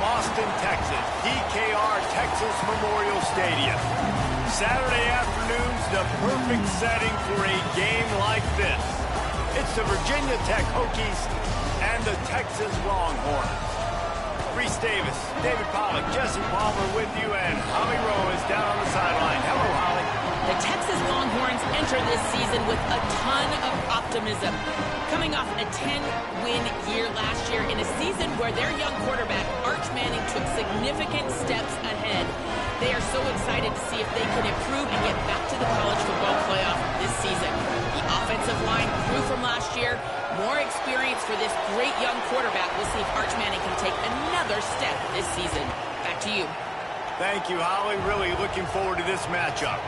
Austin, Texas, DKR Texas Memorial Stadium. Saturday afternoon's the perfect setting for a game like this. It's the Virginia Tech Hokies and the Texas Longhorns. Reese Davis, David Pollack, Jesse Palmer with you, and Holly Rowe is down on the sideline. Hello, Holly. The Texas Longhorns enter this season with a ton of optimism. Coming off a 10-win year last year in a season where their young quarterback, Arch Manning, took significant steps ahead. They are so excited to see if they can improve and get back to the college football playoff this season. The offensive line grew from last year. More experience for this great young quarterback. We'll see if Arch Manning can take another step this season. Back to you. Thank you, Holly. Really looking forward to this matchup.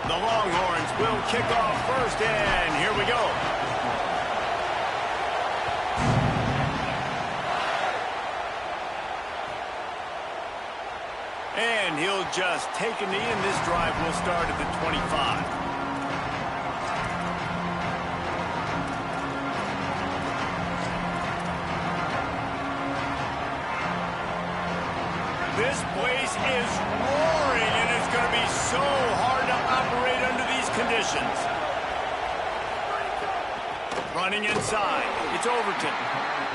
The Longhorns will kick off first, and here we go. And he'll just take a knee, and this drive will start at the 25. This place is roaring, and it's going to be so hard to operate under these conditions. Running inside. It's Overton.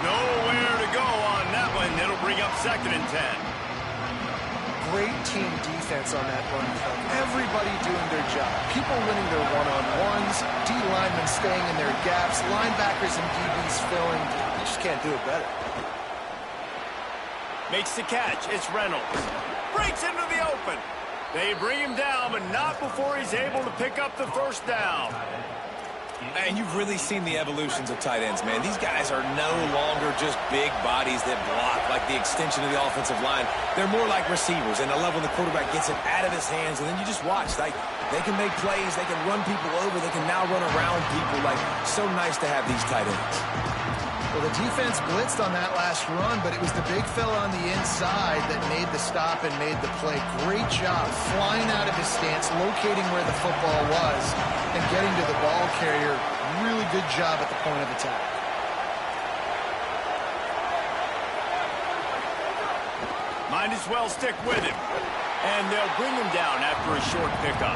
Nowhere to go on that one. It'll bring up 2nd and 10. Great team defense on that run play. Everybody doing their job. People winning their one-on-ones, D linemen staying in their gaps, linebackers and DBs filling. You just can't do it better. Makes the catch. It's Reynolds. Breaks into the open. They bring him down, but not before he's able to pick up the first down. And you've really seen the evolutions of tight ends, man. These guys are no longer just big bodies that block like the extension of the offensive line. They're more like receivers, and the level the quarterback gets it out of his hands, and then you just watch. Like, they can make plays, they can run people over, they can now run around people. Like, so nice to have these tight ends. Well, the defense blitzed on that last run, but it was the big fella on the inside that made the stop and made the play. Great job flying out of his stance, locating where the football was, and getting to the ball carrier. Really good job at the point of attack. Might as well stick with him. And they'll bring him down after a short pickup.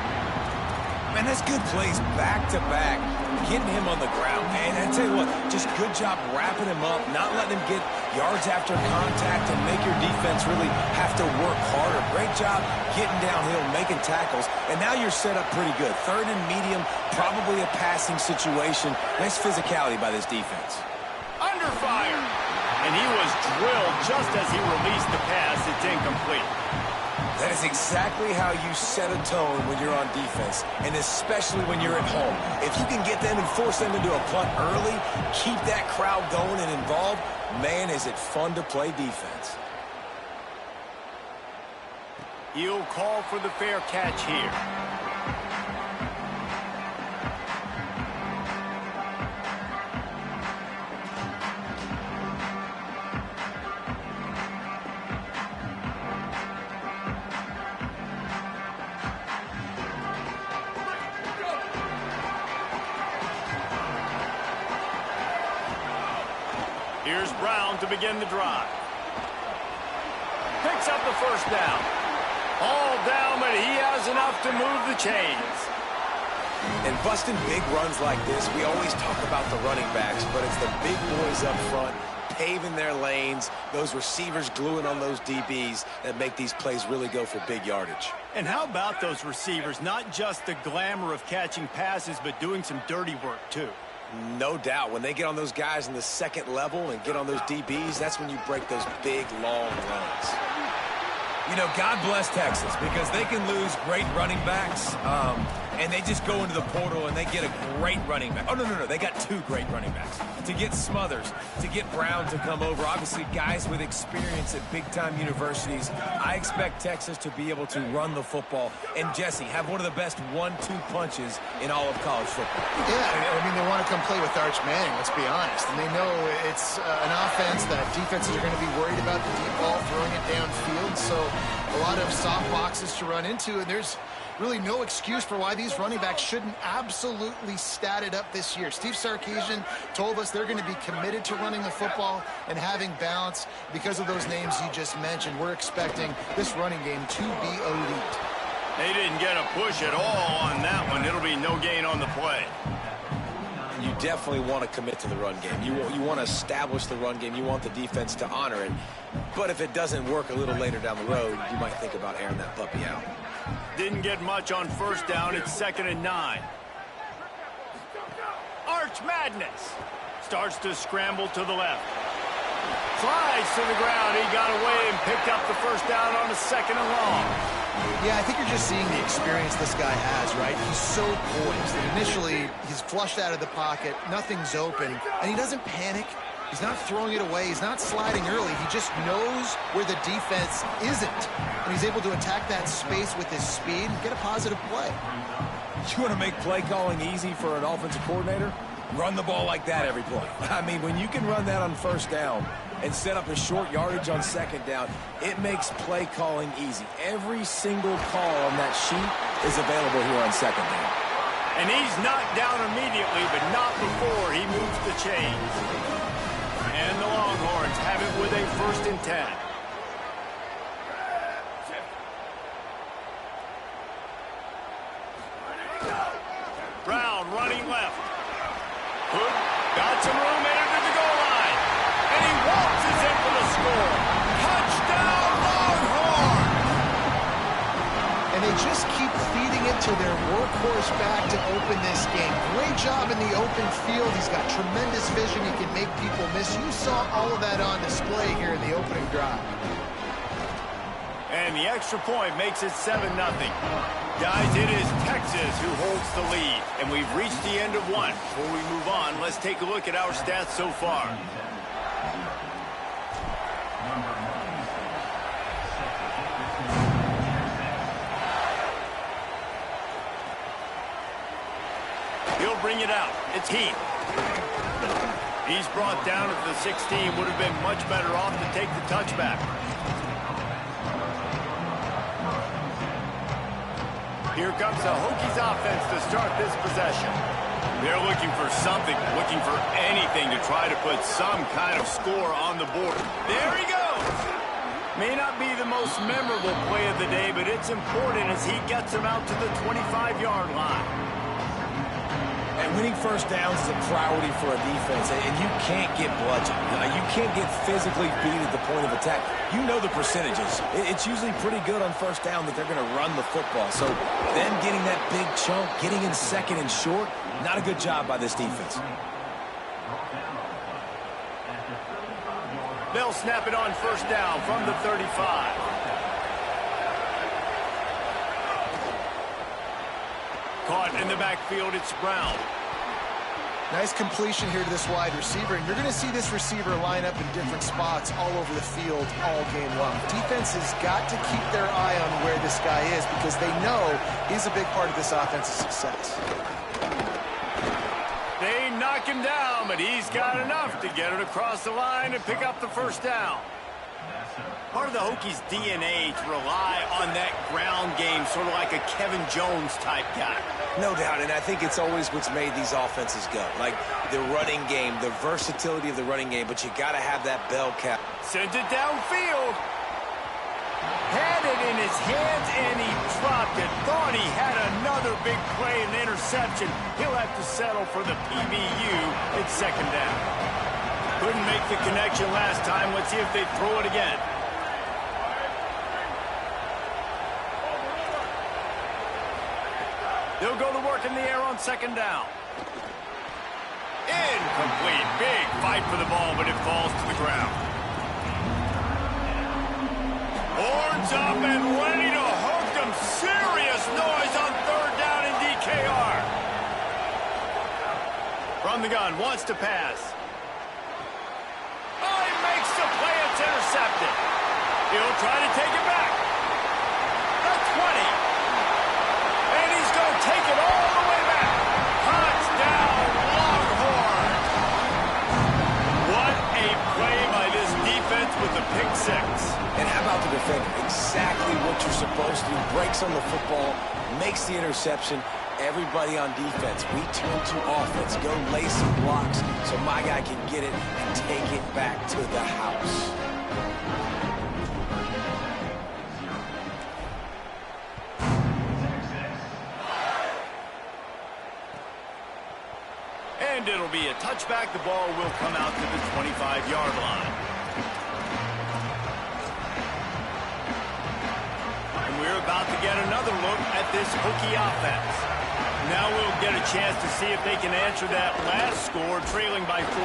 Man, that's good plays back-to-back, getting him on the ground. And I tell you what, just good job wrapping him up, not letting him get yards after contact and make your defense really have to work harder. Great job getting downhill, making tackles, and now you're set up pretty good. 3rd and medium, probably a passing situation. Nice physicality by this defense. Under fire. And he was drilled just as he released the pass. It's incomplete. That is exactly how you set a tone when you're on defense, and especially when you're at home. If you can get them and force them into a punt early, keep that crowd going and involved, man, is it fun to play defense. He'll call for the fair catch here. Here's Brown to begin the drive. Picks up the first down. All down, but he has enough to move the chains. And busting big runs like this, we always talk about the running backs, but it's the big boys up front, paving their lanes, those receivers gluing on those DBs that make these plays really go for big yardage. And how about those receivers? Not just the glamour of catching passes, but doing some dirty work, too. No doubt. When they get on those guys in the 2nd level and get on those DBs, that's when you break those big, long runs. You know, God bless Texas, because they can lose great running backs, and they just go into the portal and they get a great running back. Oh, no, they got 2 great running backs. To get Smothers, to get Brown to come over, obviously guys with experience at big-time universities. I expect Texas to be able to run the football and, Jesse, have one of the best 1-2 punches in all of college football. Yeah, I mean, they want to come play with Arch Manning, let's be honest. And they know it's an offense that defenses are going to be worried about the deep ball, throwing it downfield. So a lot of soft boxes to run into, and there's really no excuse for why these running backs shouldn't absolutely stat it up this year. Steve Sarkisian told us they're going to be committed to running the football and having balance because of those names you just mentioned. We're expecting this running game to be elite. They didn't get a push at all on that one. It'll be no gain on the play. You definitely want to commit to the run game. You want to establish the run game. You want the defense to honor it. But if it doesn't work a little later down the road, you might think about airing that puppy out. Didn't get much on first down. It's 2nd and 9. Arch Madness starts to scramble to the left. Slides to the ground. He got away and picked up the first down on a 2nd and long. Yeah, I think you're just seeing the experience this guy has, right? He's so poised. And initially, he's flushed out of the pocket. Nothing's open. And he doesn't panic. He's not throwing it away. He's not sliding early. He just knows where the defense isn't. And he's able to attack that space with his speed and get a positive play. You want to make play calling easy for an offensive coordinator? Run the ball like that every play. I mean, when you can run that on first down and set up a short yardage on 2nd down, it makes play calling easy. Every single call on that sheet is available here on 2nd down. And he's knocked down immediately, but not before he moves the chains. And the Longhorns have it with a 1st and 10. Brown running left. Hood got some room, entered to the goal line. And he waltzes in for the score. Touchdown, Longhorns! And they just keep feeding it to their workhorse back to open this game. Great job in the open field. He's got tremendous vision. He can make people miss. You saw all of that on display here in the opening drive. And the extra point makes it 7-0. Guys, it is Texas who holds the lead. And we've reached the end of one. Before we move on, let's take a look at our stats so far. He'll bring it out. It's Heath. He's brought down at the 16. Would have been much better off to take the touchback. Here comes the Hokies offense to start this possession. They're looking for something, looking for anything to try to put some kind of score on the board. There he goes! May not be the most memorable play of the day, but it's important as he gets them out to the 25-yard line. And winning first downs is a priority for a defense, and you can't get bludgeoned. You can't get physically beat at the point of attack. You know the percentages. It's usually pretty good on first down that they're going to run the football. So them getting that big chunk, getting in 2nd and short, not a good job by this defense. They'll snap it on first down from the 35. Caught in the backfield, it's Brown. Nice completion here to this wide receiver, and you're going to see this receiver line up in different spots all over the field all game long. Defense has got to keep their eye on where this guy is because they know he's a big part of this offense's success. They knock him down, but he's got enough to get it across the line and pick up the first down. Part of the Hokies' DNA to rely on that ground game, sort of like a Kevin Jones type guy. No doubt, and I think it's always what's made these offenses go. Like the running game, the versatility of the running game, but you got to have that bell cap. Sent it downfield. Had it in his hands, and he dropped it. Thought he had another big play and interception. He'll have to settle for the PBU. It's 2nd down. Couldn't make the connection last time. Let's see if they throw it again. They'll go to work in the air on 2nd down. Incomplete. Big fight for the ball, but it falls to the ground. Horns up and ready to hook them. Serious noise on 3rd down in DKR. From the gun, wants to pass. Oh, he makes the play. It's intercepted. He'll try to take it back. The 20. And he's going to take it all the way back. Touchdown, Longhorns. What a play by this defense with the pick six. And how about the defender? exactly what you're supposed to do. Breaks on the football, makes the interception. Everybody on defense, we turn to offense. Go lay some blocks so my guy can get it and take it back to the house. And it'll be a touchback. The ball will come out to the 25-yard line. And we're about to get another look at this Hokie offense. Now we'll get a chance to see if they can answer that last score, trailing by 14,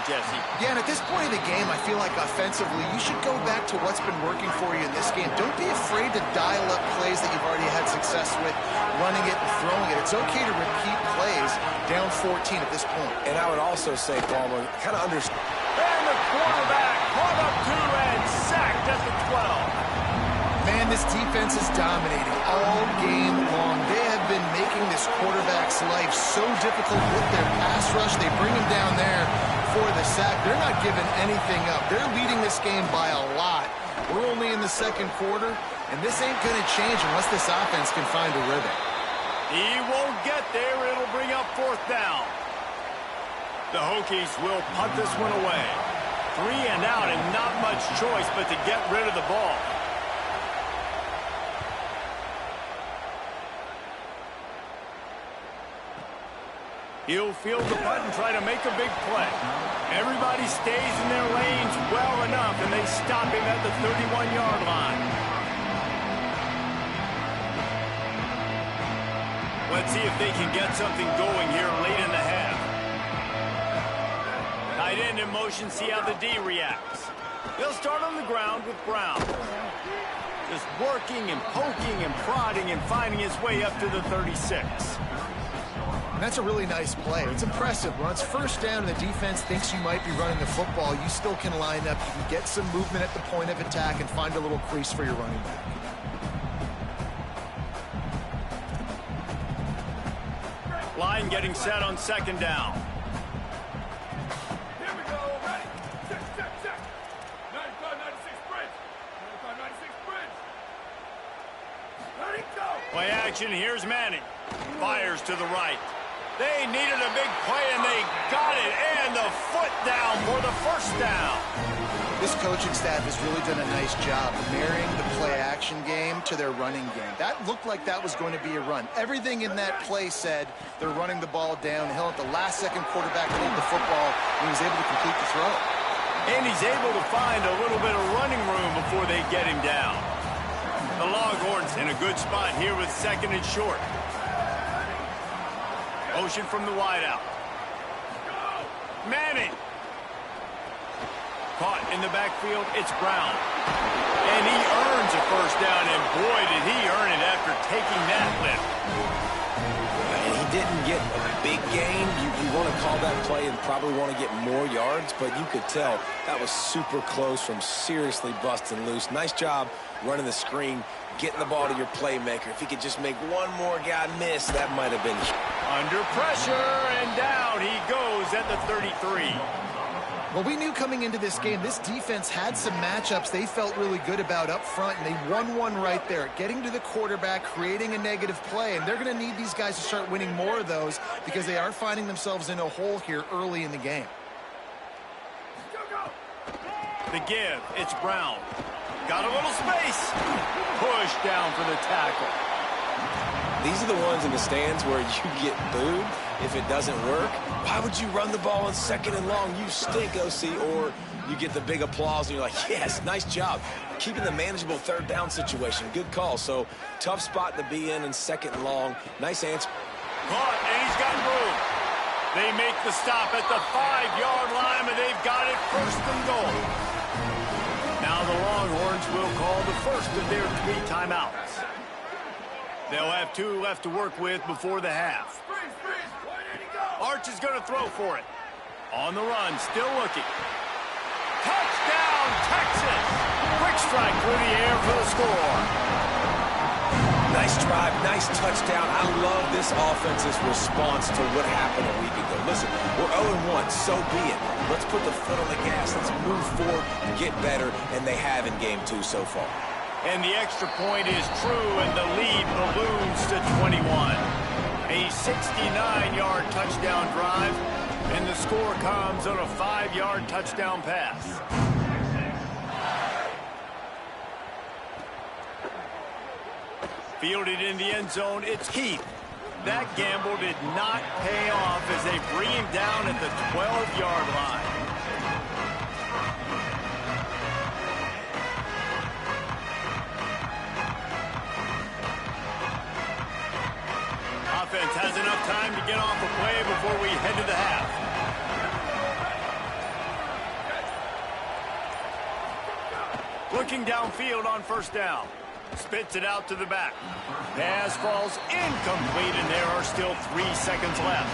Jesse. Yeah, and at this point of the game, I feel like offensively, you should go back to what's been working for you in this game. Don't be afraid to dial up plays that you've already had success with, running it and throwing it. It's okay to repeat plays down 14 at this point. And I would also say, Palmer, kind of understand. And the quarterback caught up to and sacked at the 12. Man, this defense is dominating all game long. They have been making this quarterback's life so difficult with their pass rush. They bring him down there for the sack. They're not giving anything up. They're leading this game by a lot. We're only in the second quarter, and this ain't going to change unless this offense can find a rhythm. He won't get there. It'll bring up fourth down. The Hokies will punt this one away. 3 and out and not much choice but to get rid of the ball. He'll field the punt and try to make a big play. Everybody stays in their lanes well enough, and they stop him at the 31-yard line. Let's see if they can get something going here late in the half. Tight end in motion, see how the D reacts. They'll start on the ground with Brown. Just working and poking and prodding and finding his way up to the 36. And that's a really nice play. It's impressive. When it's first down and the defense thinks you might be running the football, you still can line up. You can get some movement at the point of attack and find a little crease for your running back. Line getting set on second down. Here we go. Ready? Check. 95, 96 bridge. 95, 96 bridge. Ready, go. Play action. Here's Manning. Fires to the right. They needed a big play, and they got it. And the foot down for the first down. This coaching staff has really done a nice job marrying the play-action game to their running game. That looked like that was going to be a run. Everything in that play said they're running the ball downhill. At the last second, quarterback pulled the football, and he was able to complete the throw. And he's able to find a little bit of running room before they get him down. The Longhorns in a good spot here with second and short. Motion from the wideout. Manning. Caught in the backfield, it's Brown. And he earns a first down, and boy, did he earn it after taking that lift. And he didn't get a big gain. You want to call that play and probably want to get more yards, but you could tell that was super close from seriously busting loose. Nice job running the screen, getting the ball to your playmaker. If he could just make one more guy miss, that might have been. Under pressure, and down he goes at the 33. Well, we knew coming into this game, this defense had some matchups they felt really good about up front, and they won one right there, getting to the quarterback, creating a negative play, and they're going to need these guys to start winning more of those because they are finding themselves in a hole here early in the game. The give, it's Brown. Got a little space. Push down for the tackle. These are the ones in the stands where you get booed if it doesn't work. Why would you run the ball on second and long? You stink, OC. Or you get the big applause and you're like, yes, nice job. Keeping the manageable third down situation. Good call. So tough spot to be in second and long. Nice answer. Caught, and he's got room. They make the stop at the 5-yard line, and they've got it first and goal. Now the Longhorns will call the first of their 3 timeouts. They'll have 2 left to work with before the half. Arch is going to throw for it. On the run, still looking. Touchdown, Texas! Quick strike through the air for the score. Nice drive, nice touchdown. I love this offense's response to what happened a week ago. Listen, we're 0-1, so be it. Let's put the foot on the gas. Let's move forward and get better, and they have in game 2 so far. And the extra point is true, and the lead balloons to 21. A 69-yard touchdown drive, and the score comes on a 5-yard touchdown pass. Fielded in the end zone, it's Heath. That gamble did not pay off as they bring him down at the 12-yard line. Offense has enough time to get off a play before we head to the half. Looking downfield on first down. Spits it out to the back. Pass falls incomplete, and there are still 3 seconds left.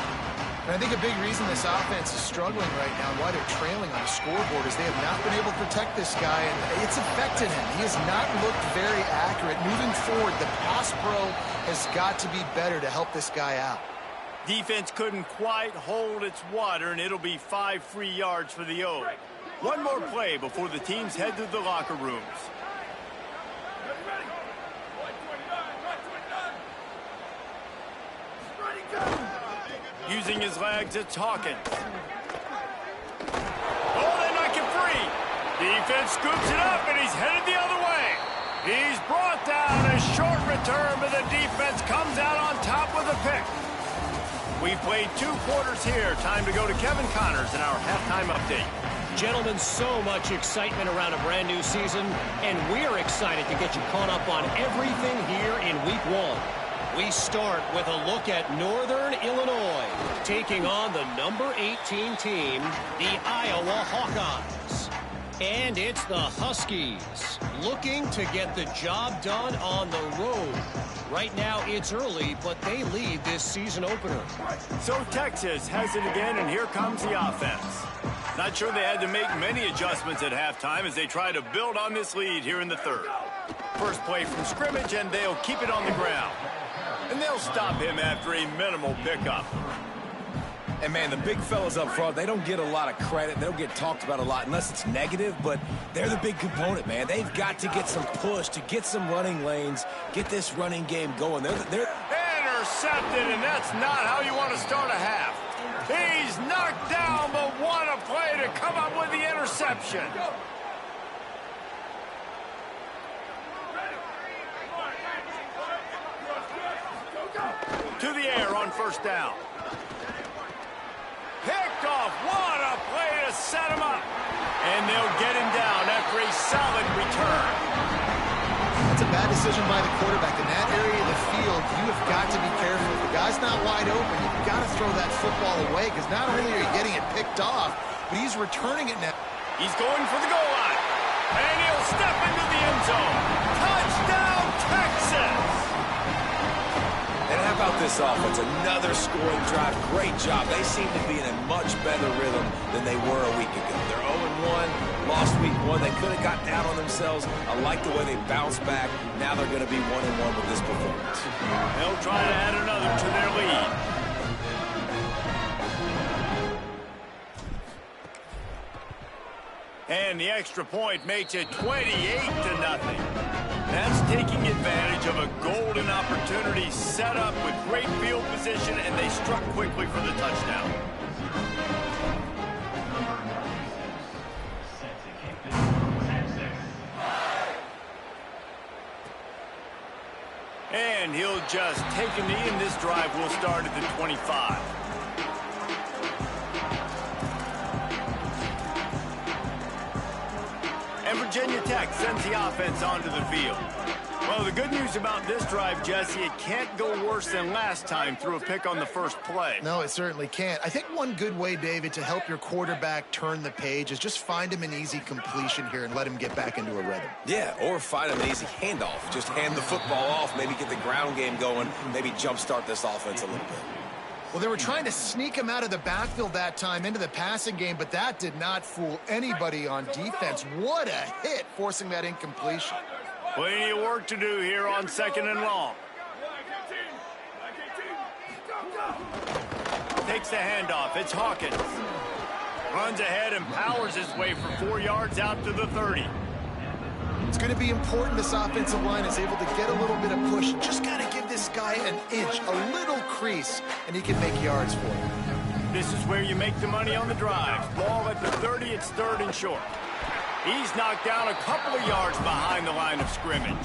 And I think a big reason this offense is struggling right now and why they're trailing on the scoreboard is they have not been able to protect this guy, and it's affected him. He has not looked very accurate. Moving forward, the pass pro has got to be better to help this guy out. Defense couldn't quite hold its water, and it'll be 5 free yards for the O. One more play before the teams head to the locker rooms. Using his legs, it's Hawkins. Oh, they knock him free. Defense scoops it up, and he's headed the other way. He's brought down. A short return, but the defense comes out on top with a pick. We played 2 quarters here. Time to go to Kevin Connors in our halftime update. Gentlemen, so much excitement around a brand new season, and we're excited to get you caught up on everything here in Week 1. We start with a look at Northern Illinois, taking on the number 18 team, the Iowa Hawkeyes. And it's the Huskies, looking to get the job done on the road. Right now, it's early, but they lead this season opener. So Texas has it again, and here comes the offense. Not sure they had to make many adjustments at halftime as they try to build on this lead here in the third. First play from scrimmage, and they'll keep it on the ground. And they'll stop him after a minimal pickup. And, man, the big fellas up front, they don't get a lot of credit. They don't get talked about a lot unless it's negative, but they're the big component, man. They've got to get some push, to get some running lanes, get this running game going. They're Intercepted, and that's not how you want to start a half. He's knocked down, but what a play to come up with the interception. To the air on first down. Picked off. What a play to set him up. And they'll get him down after a solid return. That's a bad decision by the quarterback. In that area of the field, you have got to be careful. If the guy's not wide open, you've got to throw that football away because not only are you getting it picked off, but he's returning it now. He's going for the goal line. And he'll step into the end zone. Touchdown, Texas! And how about this offense? Another scoring drive. Great job. They seem to be in a much better rhythm than they were a week ago. They're 0-1, lost week 1. They could have got down on themselves. I like the way they bounced back. Now they're going to be 1-1 with this performance. They'll try to add another to their lead. And the extra point makes it 28-0. That's taking advantage of a golden opportunity set up with great field position, and they struck quickly for the touchdown. And he'll just take a knee, and this drive will start at the 25. And Virginia Tech sends the offense onto the field. Well, the good news about this drive, Jesse, it can't go worse than last time through a pick on the first play. No, it certainly can't. I think one good way, David, to help your quarterback turn the page is just find him an easy completion here and let him get back into a rhythm. Yeah, or find him an easy handoff. Just hand the football off, maybe get the ground game going, maybe jumpstart this offense a little bit. Well, they were trying to sneak him out of the backfield that time into the passing game, but that did not fool anybody on defense. What a hit, forcing that incompletion. Plenty of work to do here on 2nd and long. Takes the handoff. It's Hawkins. Runs ahead and powers his way for 4 yards out to the 30. It's going to be important this offensive line is able to get a little bit of push. Just got to give this guy an inch, a little crease, and he can make yards for you. This is where you make the money on the drive. Ball at the 30, it's 3rd and short. He's knocked down a couple of yards behind the line of scrimmage.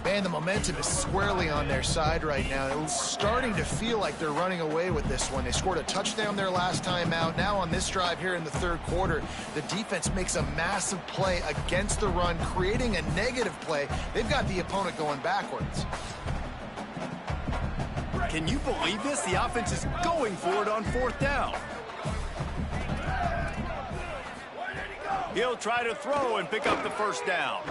Man, the momentum is squarely on their side right now. It was starting to feel like they're running away with this one. They scored a touchdown their last time out. Now on this drive here in the 3rd quarter, the defense makes a massive play against the run, creating a negative play. They've got the opponent going backwards. Can you believe this? The offense is going for it on 4th down. He'll try to throw and pick up the 1st down.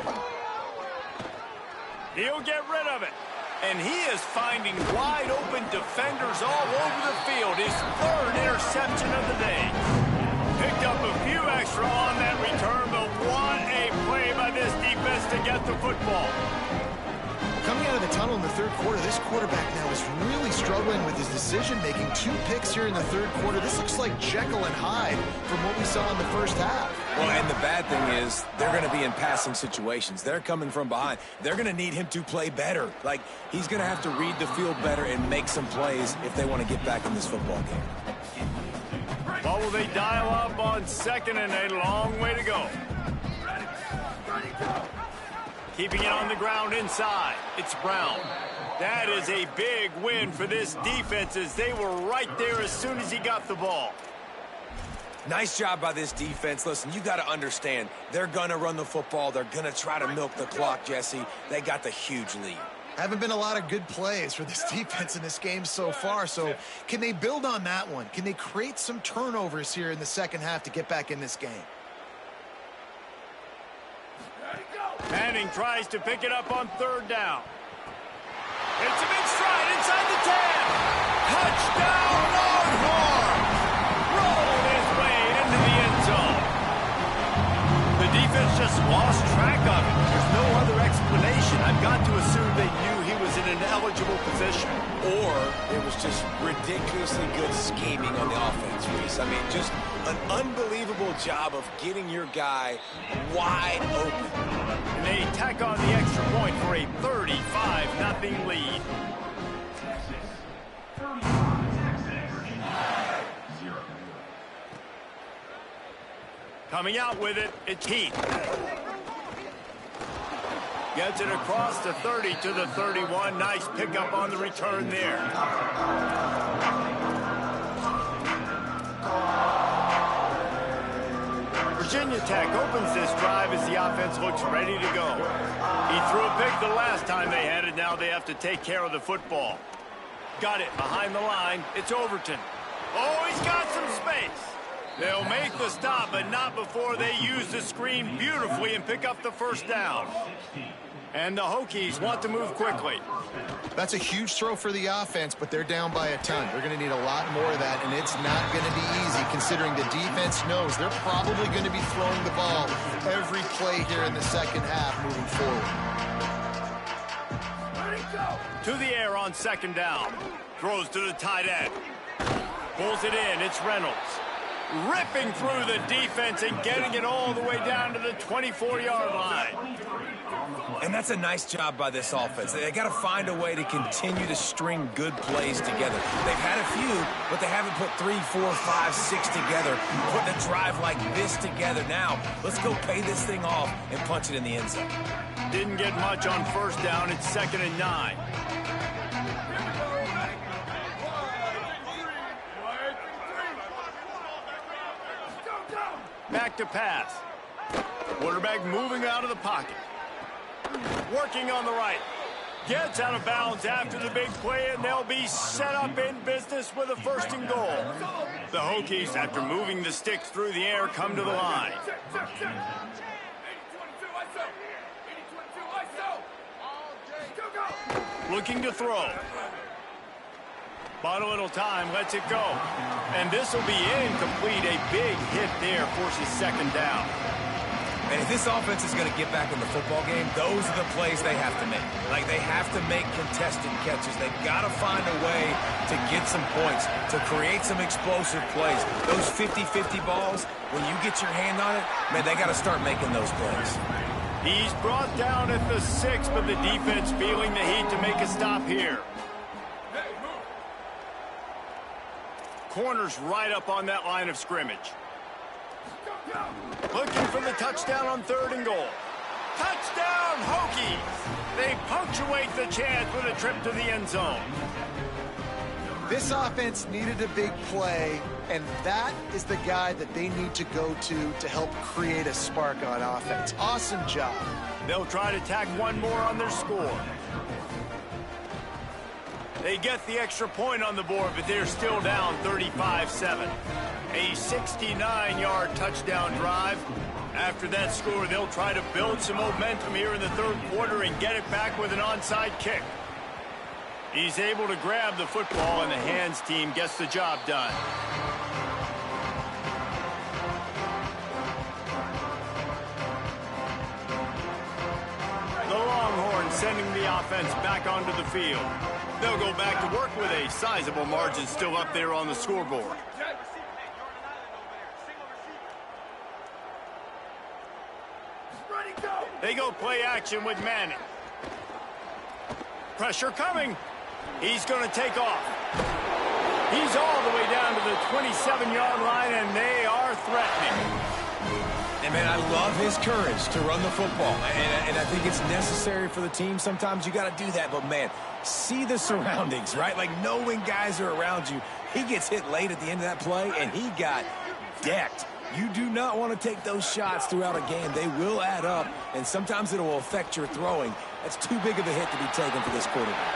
He'll get rid of it. And he is finding wide open defenders all over the field. His 3rd interception of the day. Picked up a few extra on that return, but what a play by this defense to get the football. Coming out of the tunnel in the 3rd quarter, this quarterback now is really struggling with his decision-making. 2 picks here in the 3rd quarter. This looks like Jekyll and Hyde from what we saw in the 1st half. Well, and the bad thing is they're going to be in passing situations. They're coming from behind. They're going to need him to play better. Like, he's going to have to read the field better and make some plays if they want to get back in this football game. What will they dial up on 2nd and a long way to go? Keeping it on the ground inside. It's Brown. That is a big win for this defense as they were right there as soon as he got the ball. Nice job by this defense. Listen, you got to understand, they're going to run the football. They're going to try to milk the clock, Jesse. They got the huge lead. Haven't been a lot of good plays for this defense in this game so far, so can they build on that one? Can they create some turnovers here in the 2nd half to get back in this game? Manning tries to pick it up on 3rd down. It's a big stride inside the 10. Touchdown, Longhorns! Rolled his way into the end zone. The defense just lost track of it. There's no other explanation. I've got to assume they knew he was in an eligible position. Or it was just ridiculously good scheming on the offense, Reese. I mean, just an unbelievable job of getting your guy wide open. And they tack on the extra point for a 35-0 lead. Coming out with it, it's Heath. Gets it across the 30 to the 31. Nice pickup on the return there. Virginia Tech opens this drive as the offense looks ready to go. He threw a pick the last time they had it. Now they have to take care of the football. Got it behind the line. It's Overton. Oh, he's got some space. They'll make the stop, but not before they use the screen beautifully and pick up the 1st down. And the Hokies want to move quickly. That's a huge throw for the offense, but they're down by a ton. They're going to need a lot more of that, and it's not going to be easy considering the defense knows they're probably going to be throwing the ball every play here in the 2nd half moving forward. To the air on 2nd down. Throws to the tight end. Pulls it in. It's Reynolds. Ripping through the defense and getting it all the way down to the 24-yard line. And that's a nice job by this offense. They got to find a way to continue to string good plays together. They've had a few, but they haven't put 3, 4, 5, 6 together, putting a drive like this together. Now, let's go pay this thing off and punch it in the end zone. Didn't get much on 1st down. It's 2nd and 9. Back to pass. Quarterback moving out of the pocket. Working on the right. Gets out of bounds after the big play, and they'll be set up in business with a 1st and goal. The Hokies, after moving the sticks through the air, come to the line. Looking to throw. Bought a little time, lets it go. And this will be incomplete. A big hit there forces 2nd down. And if this offense is going to get back in the football game, those are the plays they have to make. Like, they have to make contested catches. They've got to find a way to get some points, to create some explosive plays. Those 50-50 balls, when you get your hand on it, man, they got to start making those plays. He's brought down at the 6, but the defense feeling the heat to make a stop here. Corner's right up on that line of scrimmage. Looking for the touchdown on 3rd and goal. Touchdown, Hokies! They punctuate the chance with a trip to the end zone. This offense needed a big play, and that is the guy that they need to go to help create a spark on offense. Awesome job. They'll try to tack one more on their score. They get the extra point on the board, but they're still down 35-7. A 69-yard touchdown drive. After that score, they'll try to build some momentum here in the 3rd quarter and get it back with an onside kick. He's able to grab the football, and the hands team gets the job done. The Longhorns sending the offense back onto the field. They'll go back to work with a sizable margin still up there on the scoreboard. They go play action with Manning. Pressure coming. He's going to take off. He's all the way down to the 27-yard line, and they are threatening. And, man, I love his courage to run the football. And I think it's necessary for the team. Sometimes you got to do that. But, man, see the surroundings, right? Like, knowing guys are around you. He gets hit late at the end of that play, and he got decked. You do not want to take those shots throughout a game. They will add up, and sometimes it will affect your throwing. That's too big of a hit to be taken for this quarterback.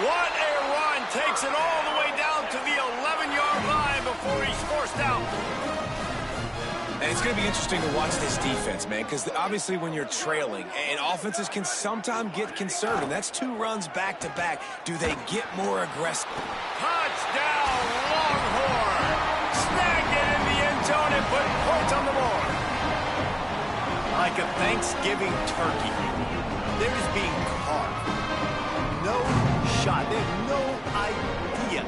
What a run. Takes it all the way down to the 11-yard line before he's forced out. And it's going to be interesting to watch this defense, man, because obviously when you're trailing, and offenses can sometimes get conservative. That's 2 runs back-to-back. Do they get more aggressive? Touchdown, Longhorn. Snagged it in the end zone and put points on the board. Like a Thanksgiving turkey, they're just being carved. No shot. They have no idea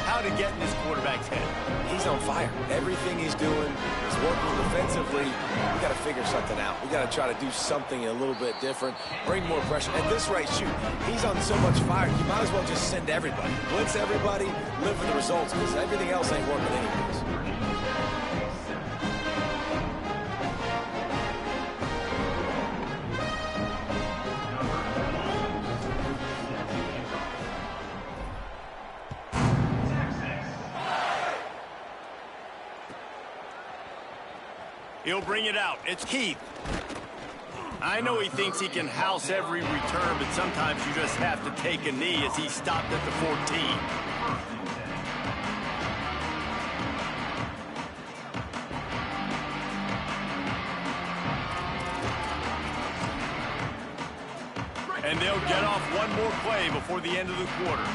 how to get in this quarterback's head. He's on fire. Everything he's doing is working defensively. We got to figure something out. We got to try to do something a little bit different, bring more pressure. At this rate, shoot, he's on so much fire, you might as well just send everybody. Blitz everybody, live for the results, because everything else ain't working anyways. He'll bring it out. It's Keith. I know he thinks he can house every return, but sometimes you just have to take a knee as he stopped at the 14. And they'll get off one more play before the end of the quarter.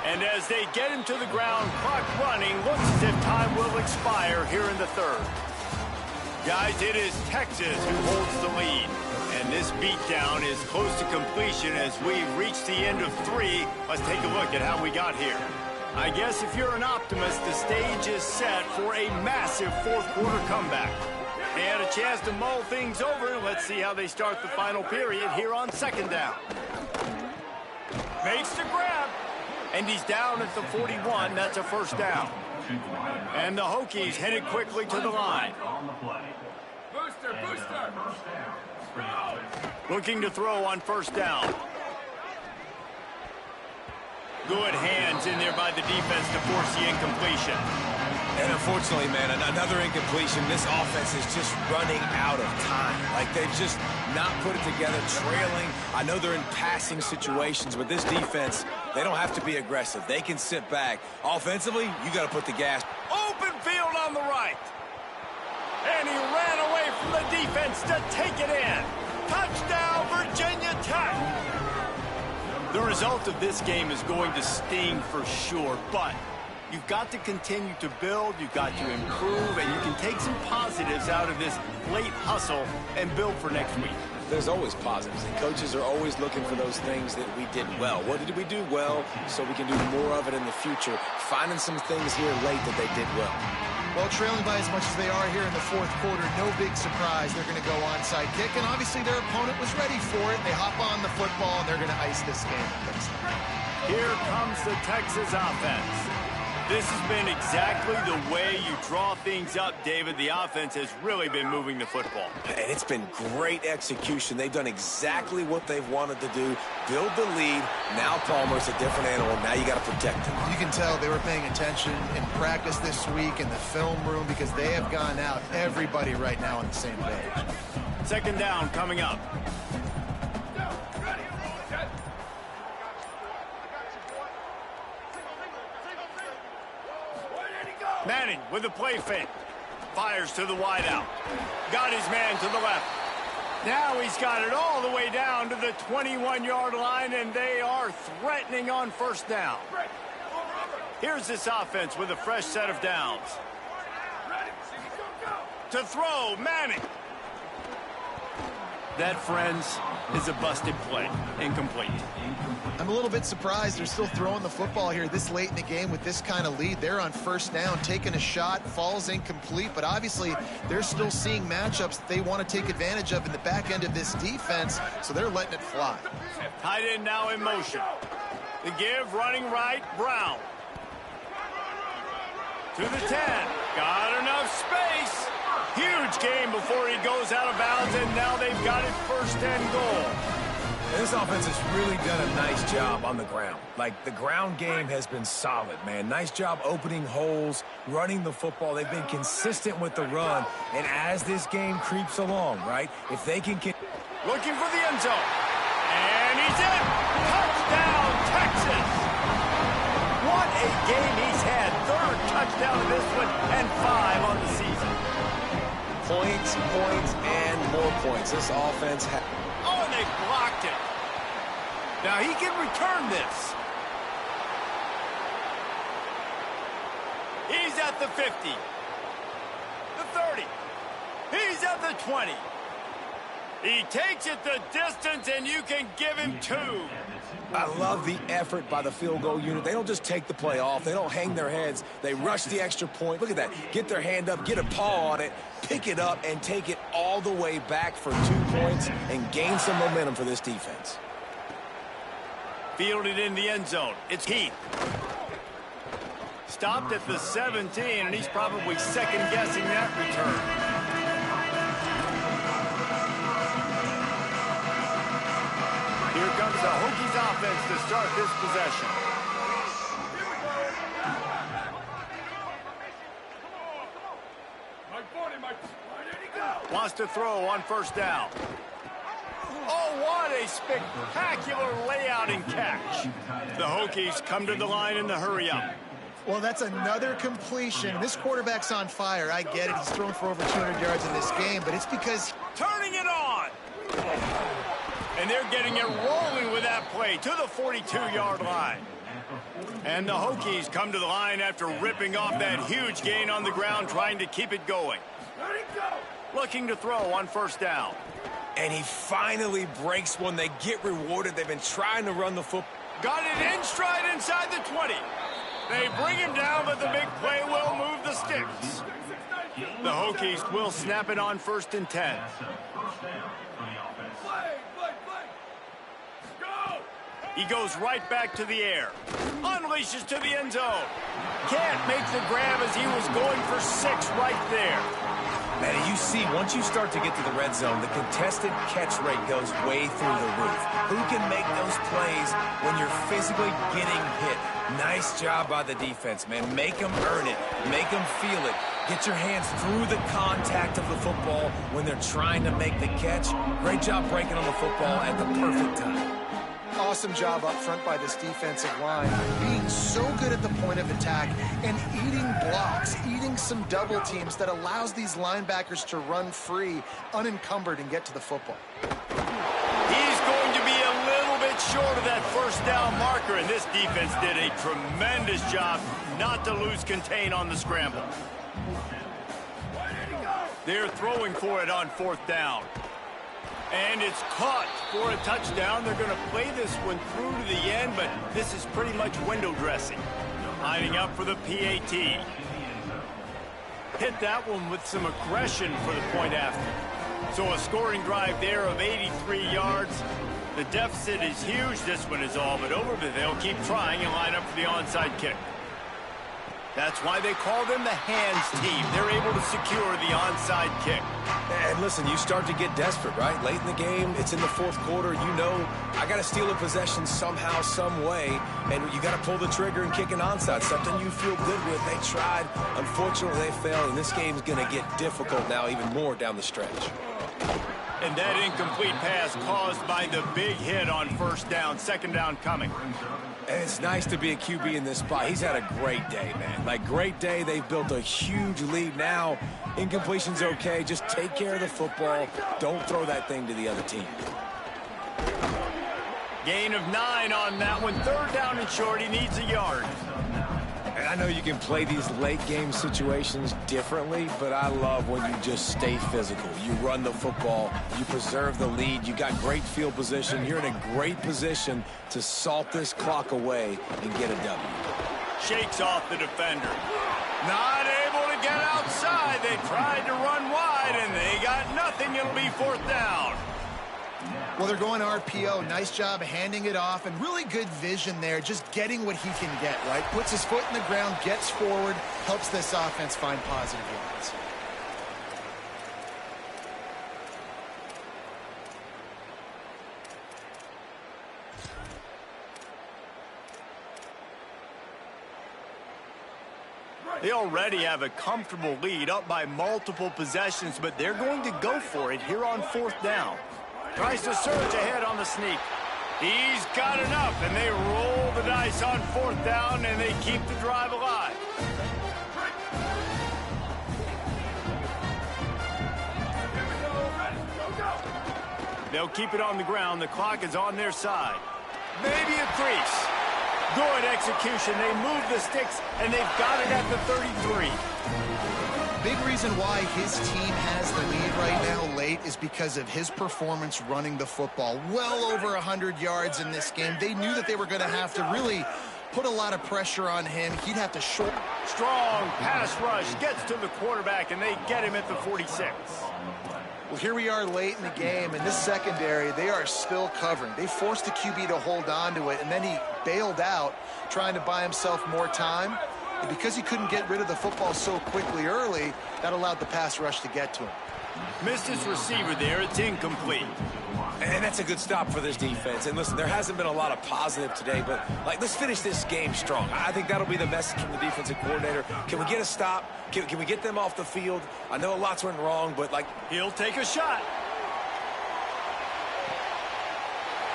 And as they get him to the ground, clock running, looks as if time will expire here in the 3rd. Guys, it is Texas who holds the lead. And this beatdown is close to completion as we reach the end of 3. Let's take a look at how we got here. I guess if you're an optimist, the stage is set for a massive 4th quarter comeback. They had a chance to mull things over. Let's see how they start the final period here on 2nd down. Makes the grab. And he's down at the 41. That's a 1st down. And the Hokies headed quickly to the line. Booster, booster. Looking to throw on 1st down. Good hands in there by the defense to force the incompletion. And unfortunately, man, another incompletion. This offense is just running out of time. Like, they've just not put it together, trailing. I know they're in passing situations, but this defense, they don't have to be aggressive. They can sit back. Offensively, you got to put the gas. Open field on the right. And he ran away from the defense to take it in. Touchdown, Virginia Tech. The result of this game is going to sting for sure, but you've got to continue to build, you've got to improve, and you can take some positives out of this late hustle and build for next week. There's always positives, and coaches are always looking for those things that we did well. What did we do well so we can do more of it in the future? Finding some things here late that they did well. Well, trailing by as much as they are here in the fourth quarter, no big surprise. They're going to go onside kick, and obviously their opponent was ready for it. They hop on the football, and they're going to ice this game. Here comes the Texas offense. This has been exactly the way you draw things up, David. The offense has really been moving the football. And it's been great execution. They've done exactly what they've wanted to do. Build the lead. Now Palmer's a different animal. Now you got to protect him. You can tell they were paying attention in practice this week in the film room because they have gone out, everybody right now on the same page. Second down coming up. Manning with the play fake. Fires to the wideout. Got his man to the left. Now he's got it all the way down to the 21-yard line, and they are threatening on first down. Here's this offense with a fresh set of downs. To throw, Manning. That, friends, is a busted play. Incomplete. I'm a little bit surprised they're still throwing the football here this late in the game with this kind of lead. They're on first down, taking a shot, falls incomplete, but obviously they're still seeing matchups that they want to take advantage of in the back end of this defense, so they're letting it fly. Tight end now in motion. The give, running right, Brown. To the 10. Got enough space. Huge game before he goes out of bounds, and now they've got it first and goal. This offense has really done a nice job on the ground. Like, the ground game has been solid, man. Nice job opening holes, running the football. They've been consistent with the run. And as this game creeps along, right, if they can get... Looking for the end zone. And he's in. Touchdown, Texas. What a game he's had. Third touchdown of this one and 5 on the season. Points, and more points. This offense has... Oh, and they blocked it. Now he can return this. He's at the 50. The 30. He's at the 20. He takes it the distance, and you can give him 2. I love the effort by the field goal unit. They don't just take the play off. They don't hang their heads. They rush the extra point. Look at that. Get their hand up, get a paw on it, pick it up, and take it all the way back for 2 points and gain some momentum for this defense. Fielded in the end zone. It's Heath. Stopped at the 17, and he's probably second-guessing that return. Here comes the Hokies offense to start this possession. Wants to throw on first down. Oh, what a spectacular layout and catch. The Hokies come to the line in the hurry-up. Well, that's another completion. This quarterback's on fire. I get it. He's thrown for over 200 yards in this game, but it's because... Turning it on. And they're getting it rolling with that play to the 42-yard line. And the Hokies come to the line after ripping off that huge gain on the ground, trying to keep it going. Looking to throw on first down. And he finally breaks one. They get rewarded. They've been trying to run the football. Got it in stride inside the 20. They bring him down, but the big play will move the sticks. The Hokies will snap it on first and 10. He goes right back to the air. Unleashes to the end zone. Can't make the grab as he was going for 6 right there. Man, you see, once you start to get to the red zone, the contested catch rate goes way through the roof. Who can make those plays when you're physically getting hit? Nice job by the defense, man. Make them earn it. Make them feel it. Get your hands through the contact of the football when they're trying to make the catch. Great job breaking on the football at the perfect time. Awesome job up front by this defensive line, being so good at the point of attack and eating blocks, eating some double teams that allows these linebackers to run free, unencumbered, and get to the football. He's going to be a little bit short of that first down marker, and this defense did a tremendous job not to lose contain on the scramble. They're throwing for it on fourth down. And it's caught for a touchdown. They're going to play this one through to the end, but this is pretty much window dressing. Lining up for the PAT. Hit that one with some aggression for the point after. So a scoring drive there of 83 yards. The deficit is huge. This one is all but over, but they'll keep trying and line up for the onside kick. That's why they call them the hands team. They're able to secure the onside kick. And listen, you start to get desperate, right? Late in the game, it's in the fourth quarter. You know, I got to steal a possession somehow, some way, and you got to pull the trigger and kick an onside, something you feel good with. They tried. Unfortunately, they failed, and this game's going to get difficult now, even more down the stretch. And that incomplete pass caused by the big hit on first down. Second down coming. And it's nice to be a QB in this spot. He's had a great day, man. Like, great day. They've built a huge lead now. Incompletion's okay. Just take care of the football. Don't throw that thing to the other team. Gain of 9 on that one. Third down and short. He needs a yard. And I know you can play these late-game situations differently, but I love when you just stay physical. You run the football. You preserve the lead. You got great field position. You're in a great position to salt this clock away and get a W. Shakes off the defender. Not able to get outside. They tried to run wide, and they got nothing. It'll be fourth down. Well, they're going RPO. Nice job handing it off, and really good vision there, just getting what he can get, right? Puts his foot in the ground, gets forward, helps this offense find positive yards. They already have a comfortable lead, up by multiple possessions, but they're going to go for it here on fourth down. Tries to surge ahead on the sneak. He's got enough, and they roll the dice on fourth down, and they keep the drive alive. They'll keep it on the ground. The clock is on their side. Maybe a crease. Good execution. They move the sticks, and they've got it at the 33. Big reason why his team has the lead right now late is because of his performance running the football. Well over 100 yards in this game. They knew that they were going to have to really put a lot of pressure on him. He'd have to short. Strong pass rush gets to the quarterback, and they get him at the 46. Well, here we are late in the game, and this secondary, they are still covering. They forced the QB to hold on to it, and then he bailed out, trying to buy himself more time. And because he couldn't get rid of the football so quickly early, that allowed the pass rush to get to him. Missed his receiver there. It's incomplete. And that's a good stop for this defense. And listen, there hasn't been a lot of positive today, but let's finish this game strong. I think that'll be the message from the defensive coordinator. Can we get a stop? Can we get them off the field? I know lots went wrong, but he'll take a shot.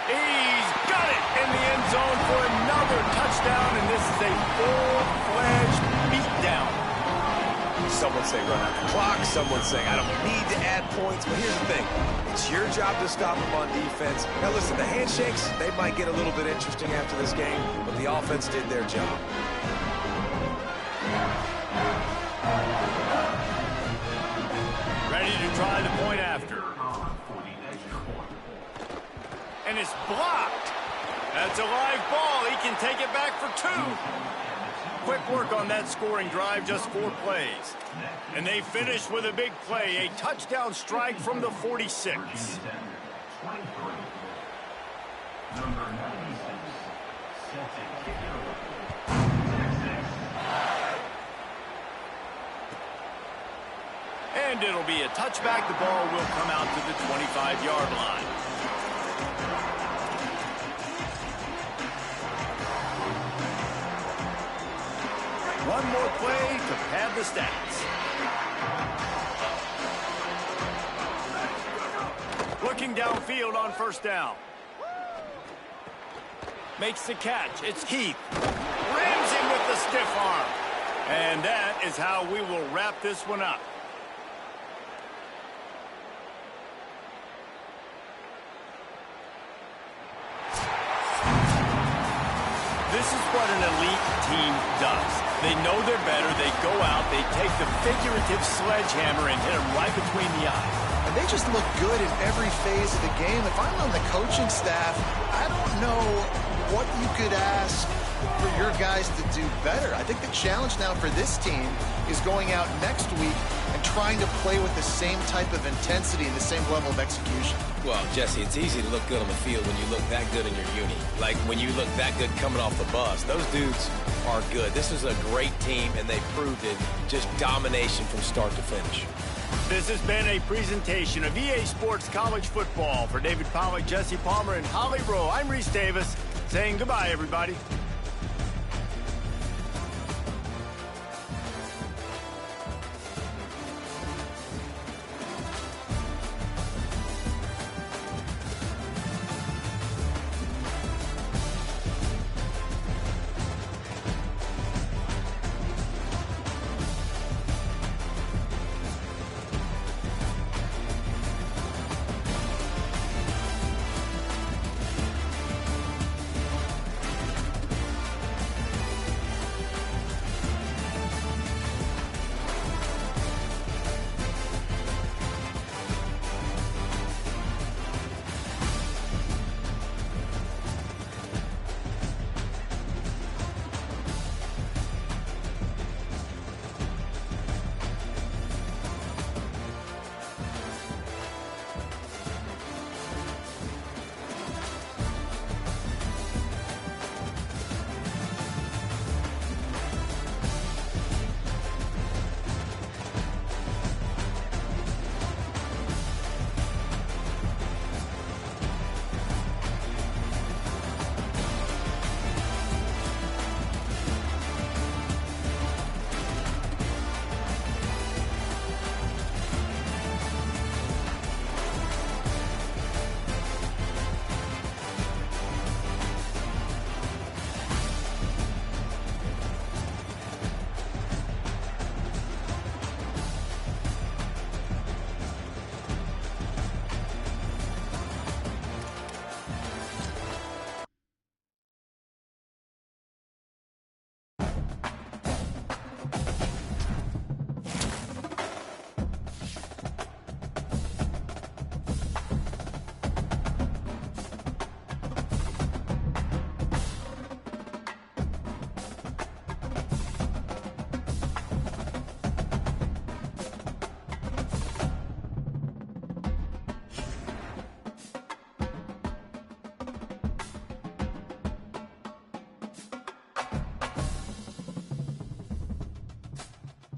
He's got it in the end zone for another touchdown, and this is a full-fledged beatdown. Someone say run out the clock. Someone saying I don't need to add points. But here's the thing. It's your job to stop them on defense. Now, listen, the handshakes, they might get a little bit interesting after this game, but the offense did their job. Ready to try the point after. And it's blocked. That's a live ball. He can take it back for 2. Quick work on that scoring drive, just 4 plays. And they finish with a big play, a touchdown strike from the 46. And it'll be a touchback. The ball will come out to the 25-yard line. One more play to pad the stats. Looking downfield on first down. Makes the catch. It's Heath. Rams him with the stiff arm. And that is how we will wrap this one up. This is what an elite team does. They know they're better. They go out. They take the figurative sledgehammer and hit them right between the eyes. And they just look good in every phase of the game. If I'm on the coaching staff, I don't know what you could ask for your guys to do better. I think the challenge now for this team is going out next week and trying to play with the same type of intensity and the same level of execution. Well, Jesse, it's easy to look good on the field when you look that good in your uni. Like when you look that good coming off the bus. Those dudes are good. This is a great team, and they proved it. Just domination from start to finish. This has been a presentation of EA Sports College Football. For David Pollack, Jesse Palmer, and Holly Rowe, I'm Reese Davis saying goodbye, everybody.